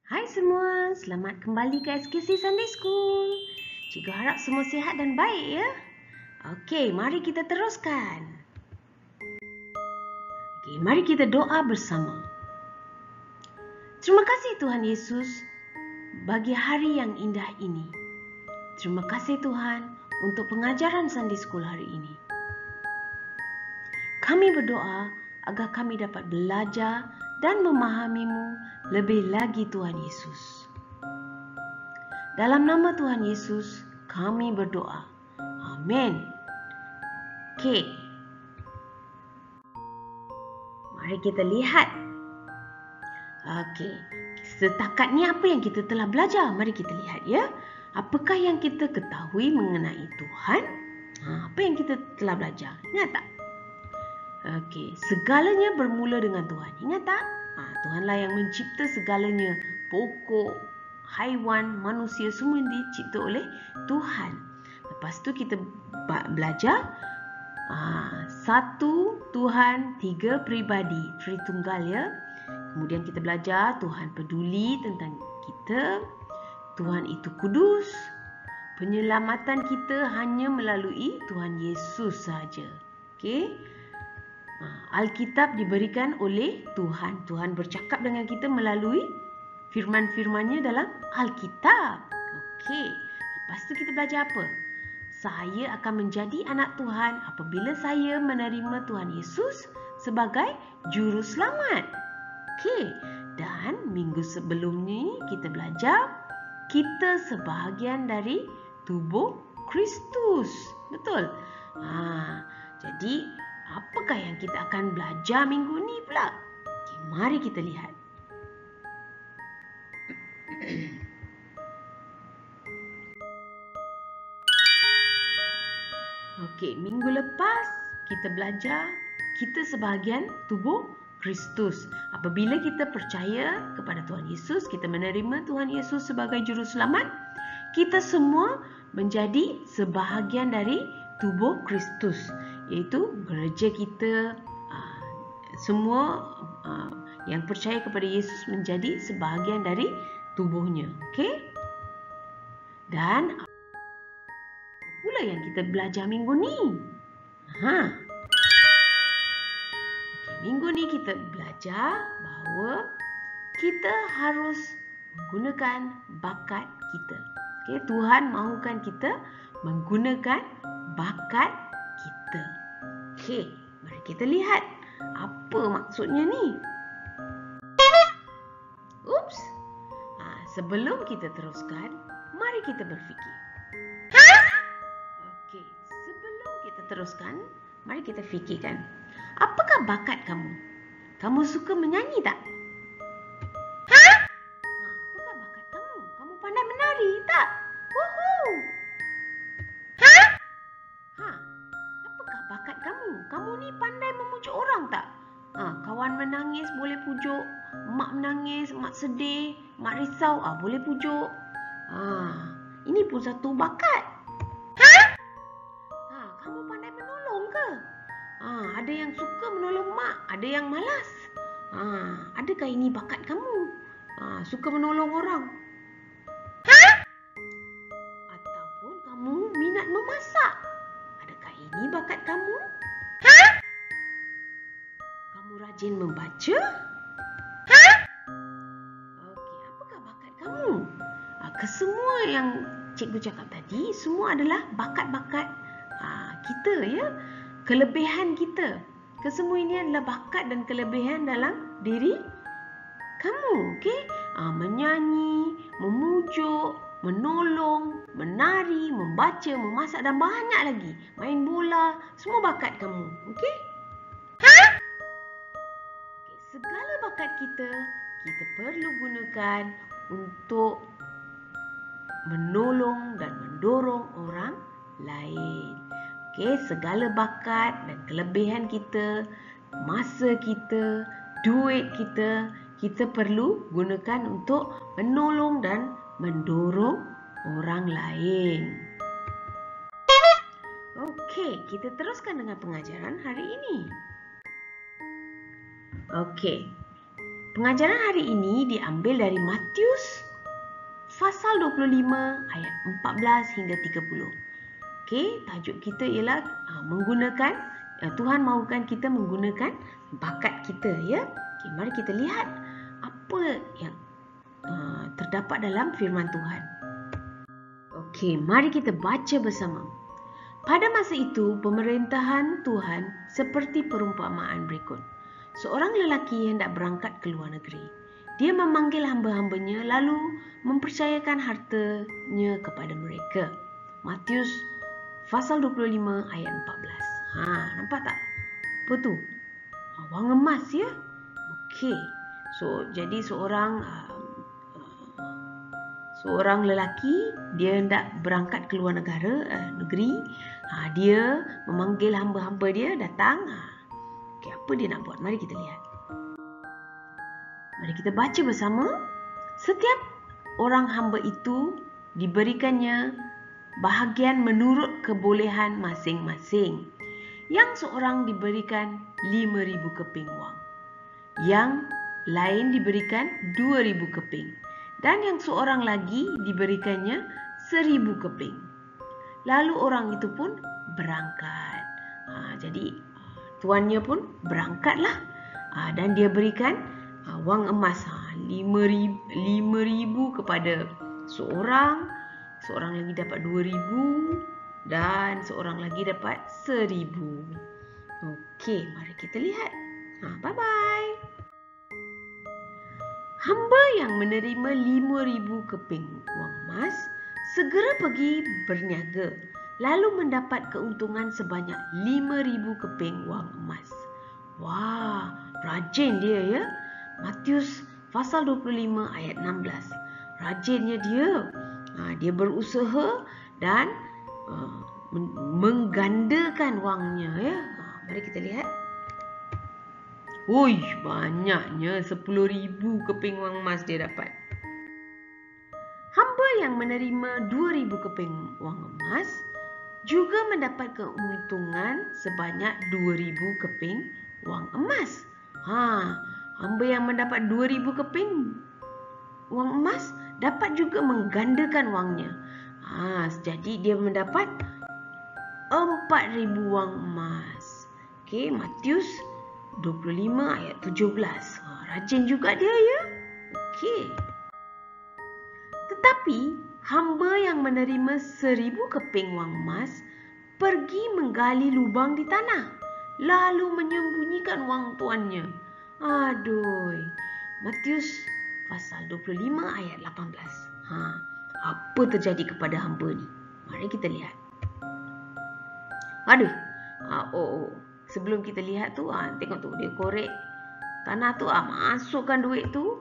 Hai semua, selamat kembali ke SKC Sunday School. Cikgu harap semua sihat dan baik ya. Okey, mari kita teruskan. Okey, mari kita doa bersama. Terima kasih Tuhan Yesus bagi hari yang indah ini. Terima kasih Tuhan untuk pengajaran Sunday School hari ini. Kami berdoa agar kami dapat belajar dan memahami-Mu lebih lagi Tuhan Yesus. Dalam nama Tuhan Yesus, kami berdoa. Amin. Okey. Mari kita lihat. Okey. Setakat ni apa yang kita telah belajar? Mari kita lihat ya. Apakah yang kita ketahui mengenai Tuhan? Apa yang kita telah belajar? Ingat tak? Okey, segalanya bermula dengan Tuhan. Ingat tak? Tuhanlah yang mencipta segalanya. Pokok, haiwan, manusia semua dicipta oleh Tuhan. Lepas tu kita belajar satu Tuhan, tiga peribadi, Tritunggal ya. Kemudian kita belajar Tuhan peduli tentang kita. Tuhan itu kudus. Penyelamatan kita hanya melalui Tuhan Yesus saja. Okey. Alkitab diberikan oleh Tuhan. Tuhan bercakap dengan kita melalui firman-firmannya dalam Alkitab. Okey. Lepas tu kita belajar apa? Saya akan menjadi anak Tuhan apabila saya menerima Tuhan Yesus sebagai juru selamat. Okey. Dan minggu sebelum ni kita belajar kita sebahagian dari tubuh Kristus. Betul? Jadi apakah yang kita akan belajar minggu ni pula? Okay, mari kita lihat. Okey, minggu lepas kita belajar kita sebahagian tubuh Kristus. Apabila kita percaya kepada Tuhan Yesus, kita menerima Tuhan Yesus sebagai juru selamat, kita semua menjadi sebahagian dari tubuh Kristus, iaitu gereja kita, semua yang percaya kepada Yesus menjadi sebahagian dari tubuhnya. Okey? Dan pula yang kita belajar minggu ni. Okay, minggu ni kita belajar bahawa kita harus menggunakan bakat kita. Okay, Tuhan mahukan kita menggunakan bakat kita. Okey, mari kita lihat apa maksudnya ni. Oops. Sebelum kita teruskan, mari kita berfikir. Okey, sebelum kita teruskan, mari kita fikirkan. Apakah bakat kamu? Kamu suka menyanyi tak? Apakah bakat kamu? Kamu pandai menari tak? Woohoo! Apakah bakat kamu? Kamu ni pandai memujuk orang tak? Kawan menangis boleh pujuk. Mak menangis, mak sedih, mak risau, boleh pujuk. Ini pun satu bakat. Kamu pandai menolong ke? Ada yang suka menolong mak, ada yang malas. Adakah ini bakat kamu? Suka menolong orang? Ataupun kamu minat memasak? Adakah ini bakat kamu? Kamu rajin membaca? Okey, apakah bakat kamu? Kesemua yang cikgu cakap tadi, semua adalah bakat-bakat kita ya. Kelebihan kita. Kesemua ini adalah bakat dan kelebihan dalam diri kamu. Okey? Menyanyi, memujuk, menolong, menari, membaca, memasak dan banyak lagi. Main bola, semua bakat kamu. Okey? Segala bakat kita perlu gunakan untuk menolong dan mendorong orang lain. Okey, segala bakat dan kelebihan kita, masa kita, duit kita perlu gunakan untuk menolong dan mendorong orang lain. Okey, kita teruskan dengan pengajaran hari ini. Okey. Pengajaran hari ini diambil dari Matius pasal 25 ayat 14 hingga 30. Okey, tajuk kita ialah menggunakan Tuhan mahukan kita menggunakan bakat kita, ya. Okey, mari kita lihat apa yang terdapat dalam firman Tuhan. Okey, mari kita baca bersama. Pada masa itu, pemerintahan Tuhan seperti perumpamaan berikut. Seorang lelaki hendak berangkat ke luar negeri. Dia memanggil hamba-hambanya lalu mempercayakan hartanya kepada mereka. Matius pasal 25 ayat 14. Nampak tak? Apa tu? Wang emas, ya? Okey. So, jadi seorang lelaki, dia hendak berangkat ke luar negeri. Dia memanggil hamba-hamba dia datang. Okey, apa dia nak buat? Mari kita lihat. Mari kita baca bersama. Setiap orang hamba itu diberikannya bahagian menurut kebolehan masing-masing. Yang seorang diberikan 5,000 keping wang. Yang lain diberikan 2,000 keping. Dan yang seorang lagi diberikannya 1,000 keping. Lalu orang itu pun berangkat. Jadi tuannya pun berangkatlah. Dan dia berikan wang emas 5,000 kepada seorang. Seorang lagi dapat 2,000 dan seorang lagi dapat 1,000. Okey, mari kita lihat. Bye-bye. Hamba yang menerima 5,000 keping wang emas segera pergi berniaga lalu mendapat keuntungan sebanyak 5,000 keping wang emas. Wah, rajin dia, ya. Matius pasal 25 ayat 16. Rajinnya dia. Dia berusaha dan menggandakan wangnya, ya. Mari kita lihat. Woi, banyaknya 10,000 keping wang emas dia dapat. Hamba yang menerima 2,000 keping wang emas juga mendapat keuntungan sebanyak 2,000 keping wang emas. Hamba yang mendapat 2,000 keping wang emas dapat juga menggandakan wangnya. Jadi dia mendapat 4,000 wang emas. Okey, Matius 25 ayat 17. Rajin juga dia, ya. Okey. Tetapi hamba yang menerima 1,000 keping wang emas pergi menggali lubang di tanah lalu menyembunyikan wang tuannya. Aduh. Matius pasal 25 ayat 18. Apa terjadi kepada hamba ni? Mari kita lihat. Sebelum kita lihat tu, tengok tu, dia korek tanah tu, masukkan duit tu,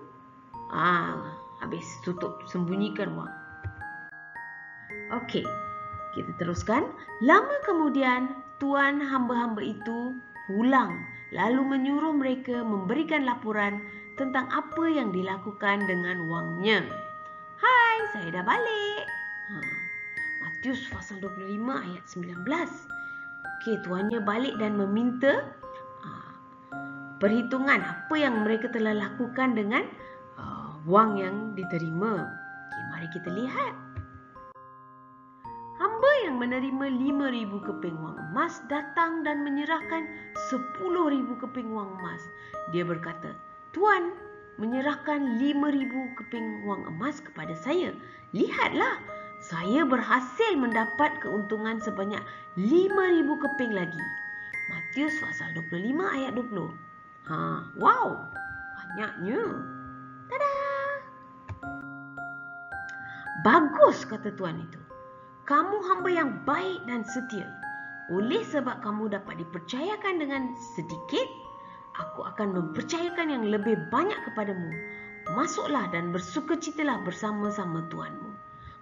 habis tutup, sembunyikan wang. Okey, kita teruskan. Lama kemudian, tuan hamba-hamba itu pulang, lalu menyuruh mereka memberikan laporan tentang apa yang dilakukan dengan wangnya. Hai, saya dah balik. Matius pasal 25 ayat 19. Okey, tuannya balik dan meminta perhitungan apa yang mereka telah lakukan dengan wang yang diterima. Okey, mari kita lihat. Hamba yang menerima 5,000 keping wang emas datang dan menyerahkan 10,000 keping wang emas. Dia berkata, "Tuan menyerahkan 5,000 keping wang emas kepada saya. Lihatlah, saya berhasil mendapat keuntungan sebanyak 5,000 keping lagi." Matius pasal 25 ayat 20. Wow, banyaknya. Tada! Bagus, kata tuan itu. Kamu hamba yang baik dan setia. Oleh sebab kamu dapat dipercayakan dengan sedikit, aku akan mempercayakan yang lebih banyak kepadamu. Masuklah dan bersukacitalah bersama-sama tuanmu.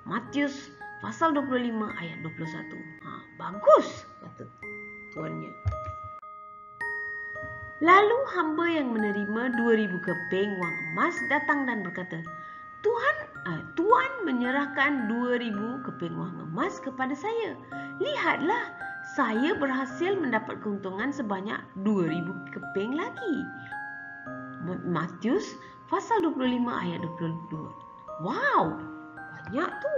Matius pasal 25 ayat 21. Bagus, kata tuannya. Lalu hamba yang menerima 2,000 keping wang emas datang dan berkata, Tuan menyerahkan 2,000 keping wang emas kepada saya. Lihatlah, saya berhasil mendapat keuntungan sebanyak 2,000 keping lagi. Matius pasal 25 ayat 22. Wow, banyak tu.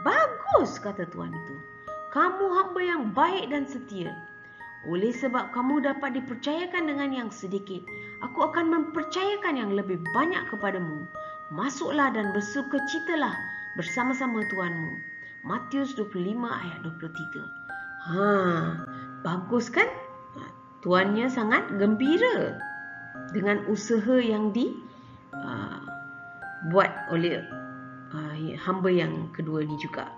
Bagus, kata Tuhan itu. Kamu hamba yang baik dan setia. Oleh sebab kamu dapat dipercayakan dengan yang sedikit, aku akan mempercayakan yang lebih banyak kepadamu. Masuklah dan bersukacitalah bersama-sama Tuhanmu. Matius 25 ayat 23. Bagus kan? Tuannya sangat gembira dengan usaha yang dibuat oleh hamba yang kedua ni juga.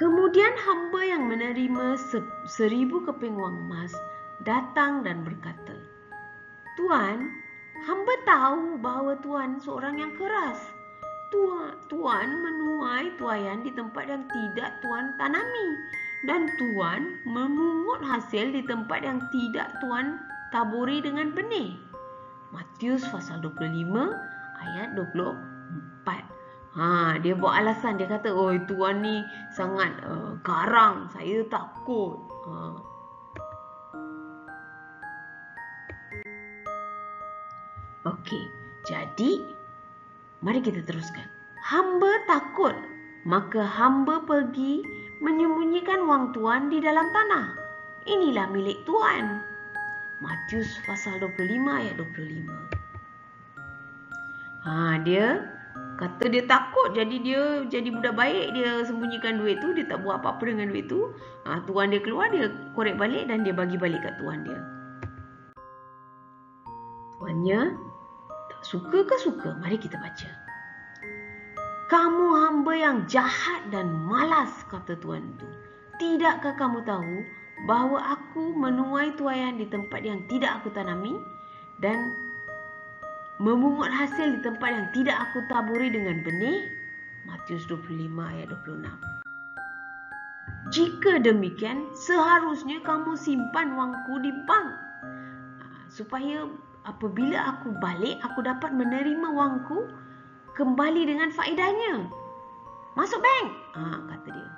Kemudian hamba yang menerima 1000 keping wang emas datang dan berkata, Tuan, hamba tahu bahawa Tuan seorang yang keras. Tuan menuai tuaian di tempat yang tidak Tuan tanami, dan Tuan memungut hasil di tempat yang tidak Tuan taburi dengan benih. Matius pasal 25 ayat 24. Dia buat alasan, dia kata, Tuan ni sangat garang, saya takut. Okey, jadi mari kita teruskan. Hamba takut, maka hamba pergi menyembunyikan wang Tuan di dalam tanah. Inilah milik Tuan. Matius pasal 25 ayat 25. Dia kata dia takut, jadi dia jadi budak baik, dia sembunyikan duit tu, dia tak buat apa-apa dengan duit tu. Tuan dia keluar, dia korek balik dan dia bagi balik kat tuan dia. Tuannya tak suka ke suka? Mari kita baca. Kamu hamba yang jahat dan malas, kata tuan itu. Tidakkah kamu tahu bahawa aku menuai tuaian di tempat yang tidak aku tanami dan memungut hasil di tempat yang tidak aku taburi dengan benih? Matius 25 ayat 26. Jika demikian, seharusnya kamu simpan wangku di bank, supaya apabila aku balik, aku dapat menerima wangku kembali dengan faedahnya. Masuk bank, kata dia.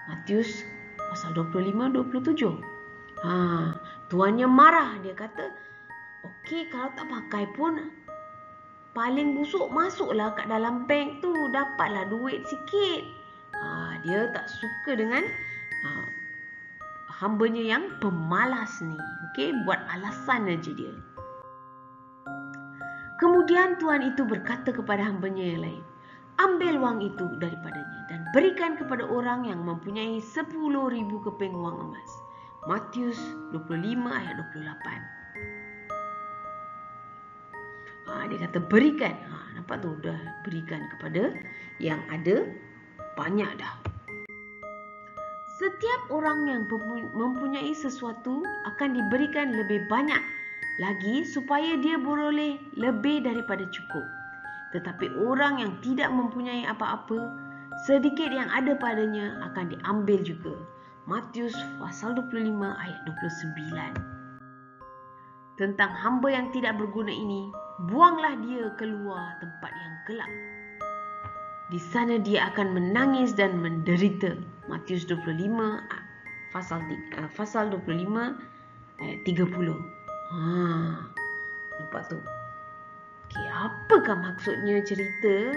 Matius pasal 25-27. Tuannya marah, dia kata, okey, kalau tak pakai pun paling busuk masuklah kat dalam bank tu, dapatlah duit sikit. Dia tak suka dengan hambanya yang pemalas ni. Okey, buat alasan aja dia. Kemudian tuan itu berkata kepada hambanya yang lain, ambil wang itu daripadanya dan berikan kepada orang yang mempunyai 10,000 keping wang emas. Matius 25 ayat 28. Dia kata berikan. Nampak tu, dah berikan kepada yang ada banyak dah. Setiap orang yang mempunyai sesuatu akan diberikan lebih banyak lagi supaya dia beroleh lebih daripada cukup. Tetapi orang yang tidak mempunyai apa-apa, sedikit yang ada padanya akan diambil juga. Matius pasal 25 ayat 29. Tentang hamba yang tidak berguna ini, buanglah dia keluar tempat yang gelap. Di sana dia akan menangis dan menderita. Matius 25 pasal 25 ayat 30. Nampak tu. Okey, apakah maksudnya cerita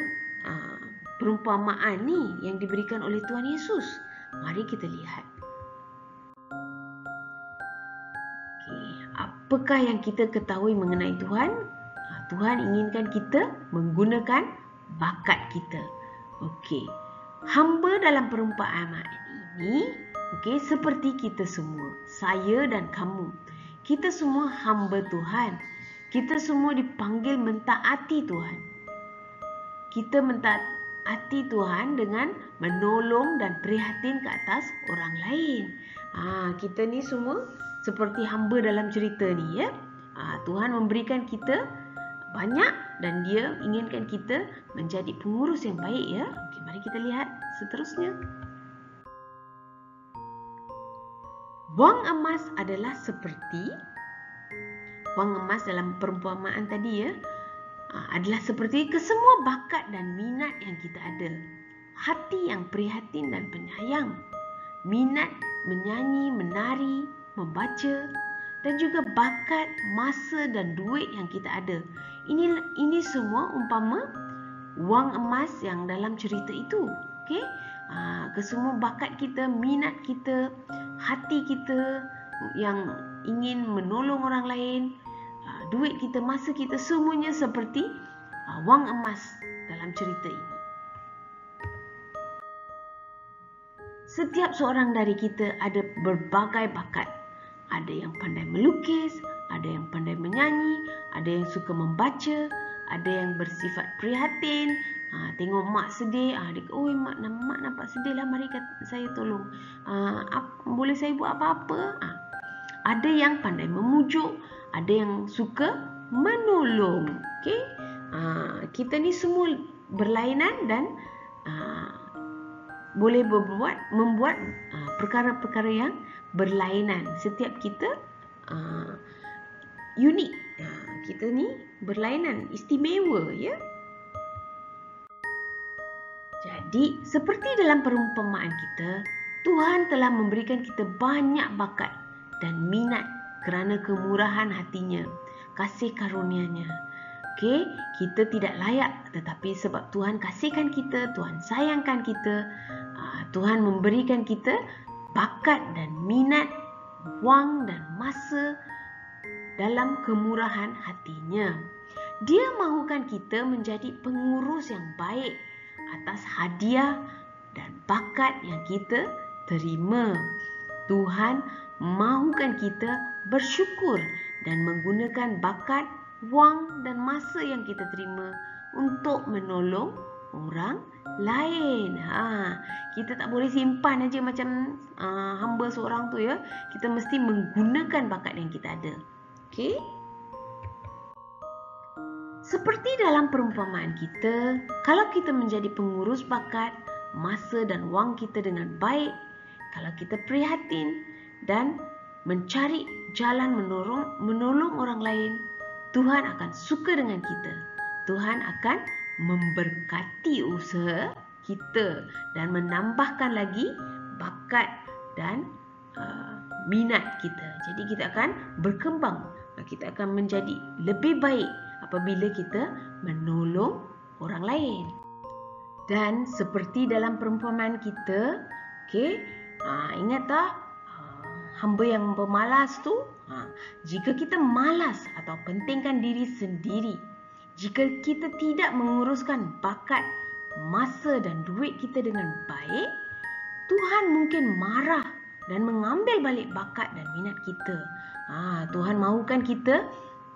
perumpamaan ni yang diberikan oleh Tuhan Yesus? Mari kita lihat. Okey, apakah yang kita ketahui mengenai Tuhan? Tuhan inginkan kita menggunakan bakat kita. Okey, hamba dalam perumpamaan ini, seperti kita semua, saya dan kamu. Kita semua hamba Tuhan. Kita semua dipanggil mentaati Tuhan. Kita mentaati Tuhan dengan menolong dan prihatin ke atas orang lain. Kita ni semua seperti hamba dalam cerita ni, ya. Tuhan memberikan kita banyak dan dia inginkan kita menjadi pengurus yang baik, ya. Okey, mari kita lihat seterusnya. Wang emas adalah seperti wang emas dalam perumpamaan tadi, ya, adalah seperti kesemua bakat dan minat yang kita ada. Hati yang prihatin dan penyayang, minat menyanyi, menari, membaca, dan juga bakat, masa dan duit yang kita ada. Ini semua umpama wang emas yang dalam cerita itu. Okey? Kesemua bakat kita, minat kita, hati kita yang ingin menolong orang lain, duit kita, masa kita, semuanya seperti wang emas dalam cerita ini. Setiap seorang dari kita ada berbagai bakat. Ada yang pandai melukis, ada yang pandai menyanyi, ada yang suka membaca, ada yang bersifat prihatin. Tengok mak sedih, mak nampak sedih lah, mari saya tolong. Boleh saya buat apa-apa? Ada yang pandai memujuk, ada yang suka menolong. Okay? Kita ni semua berlainan dan boleh membuat perkara-perkara yang berlainan. Setiap kita unik. Kita ni berlainan, istimewa, ya. Jadi, seperti dalam perumpamaan kita, Tuhan telah memberikan kita banyak bakat dan minat kerana kemurahan hatinya, kasih karunia-Nya. Okey, kita tidak layak, tetapi sebab Tuhan kasihkan kita, Tuhan sayangkan kita, Tuhan memberikan kita bakat dan minat, wang dan masa dalam kemurahan hatinya. Dia mahukan kita menjadi pengurus yang baik atas hadiah dan bakat yang kita terima. Tuhan mahukan kita bersyukur dan menggunakan bakat, wang dan masa yang kita terima untuk menolong orang lain. Kita tak boleh simpan aja macam hamba seorang tu, ya. Kita mesti menggunakan bakat yang kita ada. Okey? Seperti dalam perumpamaan kita, kalau kita menjadi pengurus bakat, masa dan wang kita dengan baik, kalau kita prihatin dan mencari jalan menolong orang lain, Tuhan akan suka dengan kita. Tuhan akan memberkati usaha kita dan menambahkan lagi bakat dan minat kita. Jadi kita akan berkembang. Kita akan menjadi lebih baik apabila kita menolong orang lain. Dan seperti dalam perumpamaan kita, okey, ingat tak hamba yang pemalas tu? Jika kita malas atau pentingkan diri sendiri, jika kita tidak menguruskan bakat, masa dan duit kita dengan baik, Tuhan mungkin marah dan mengambil balik bakat dan minat kita. Tuhan mahukan kita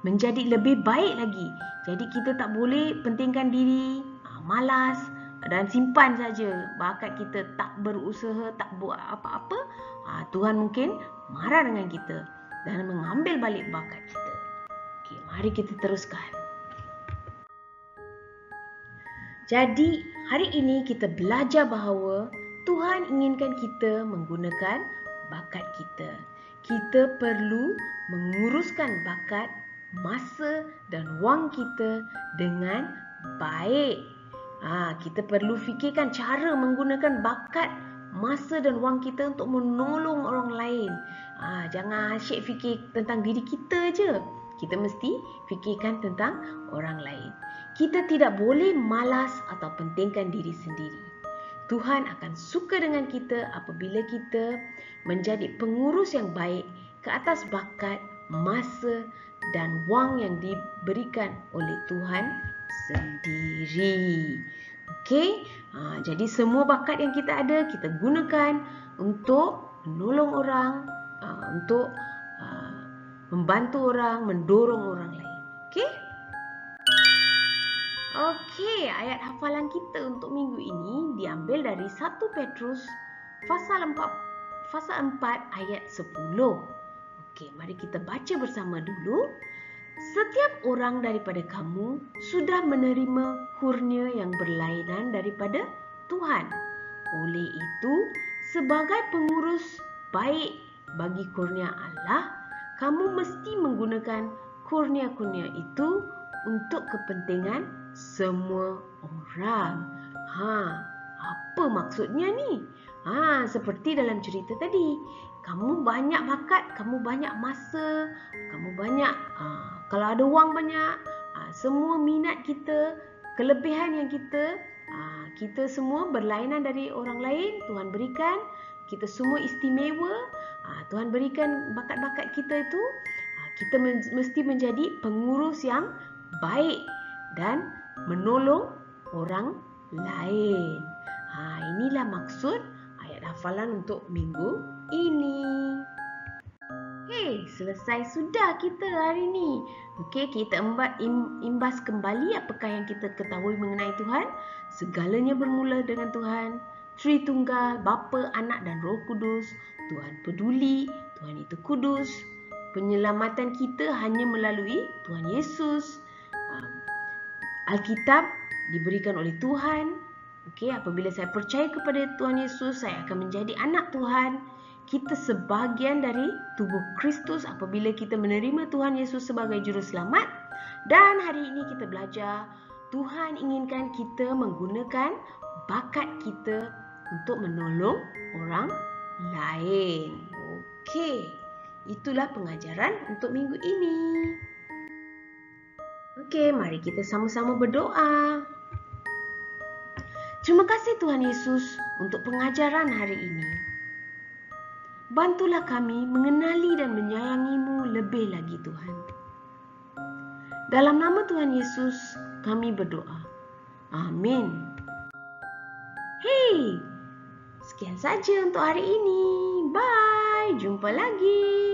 menjadi lebih baik lagi. Jadi kita tak boleh pentingkan diri, malas dan simpan saja bakat kita, tak berusaha, tak buat apa-apa. Tuhan mungkin marah dengan kita dan mengambil balik bakat kita. Okey, mari kita teruskan. Jadi, hari ini kita belajar bahawa Tuhan inginkan kita menggunakan bakat kita. Kita perlu menguruskan bakat, masa dan wang kita dengan baik. Kita perlu fikirkan cara menggunakan bakat, masa dan wang kita untuk menolong orang lain. Jangan asyik fikir tentang diri kita je. Kita mesti fikirkan tentang orang lain. Kita tidak boleh malas atau pentingkan diri sendiri. Tuhan akan suka dengan kita apabila kita menjadi pengurus yang baik ke atas bakat, masa dan wang yang diberikan oleh Tuhan sendiri. Okey? Jadi semua bakat yang kita ada, kita gunakan untuk menolong orang, untuk membantu orang, mendorong orang lain. Okey? Okey, ayat hafalan kita untuk minggu ini diambil dari 1 Petrus pasal 4 ayat 10. Okey, mari kita baca bersama dulu. Setiap orang daripada kamu sudah menerima kurnia yang berlainan daripada Tuhan. Oleh itu, sebagai pengurus baik bagi kurnia Allah, kamu mesti menggunakan kurnia-kurnia itu untuk kepentingan semua orang. Apa maksudnya ni? Seperti dalam cerita tadi, kamu banyak bakat, kamu banyak masa, kamu banyak, kalau ada wang banyak, semua minat kita, kelebihan yang kita semua berlainan dari orang lain, Tuhan berikan. Kita semua istimewa, Tuhan berikan bakat-bakat kita itu. Kita mesti menjadi pengurus yang baik dan menolong orang lain. Inilah maksud ayat hafalan untuk minggu ini. Selesai sudah kita hari ini. Kita imbas kembali apakah yang kita ketahui mengenai Tuhan. Segalanya bermula dengan Tuhan. Tritunggal, Bapa, Anak dan Roh Kudus. Tuhan peduli, Tuhan itu kudus. Penyelamatan kita hanya melalui Tuhan Yesus. Alkitab diberikan oleh Tuhan. Apabila saya percaya kepada Tuhan Yesus, saya akan menjadi anak Tuhan. Kita sebahagian dari tubuh Kristus apabila kita menerima Tuhan Yesus sebagai juru selamat. Dan hari ini kita belajar, Tuhan inginkan kita menggunakan bakat kita untuk menolong orang lain. Itulah pengajaran untuk minggu ini. Mari kita sama-sama berdoa. Terima kasih Tuhan Yesus untuk pengajaran hari ini. Bantulah kami mengenali dan menyayangi-Mu lebih lagi Tuhan. Dalam nama Tuhan Yesus kami berdoa. Amin. Sekian saja untuk hari ini. Bye. Jumpa lagi.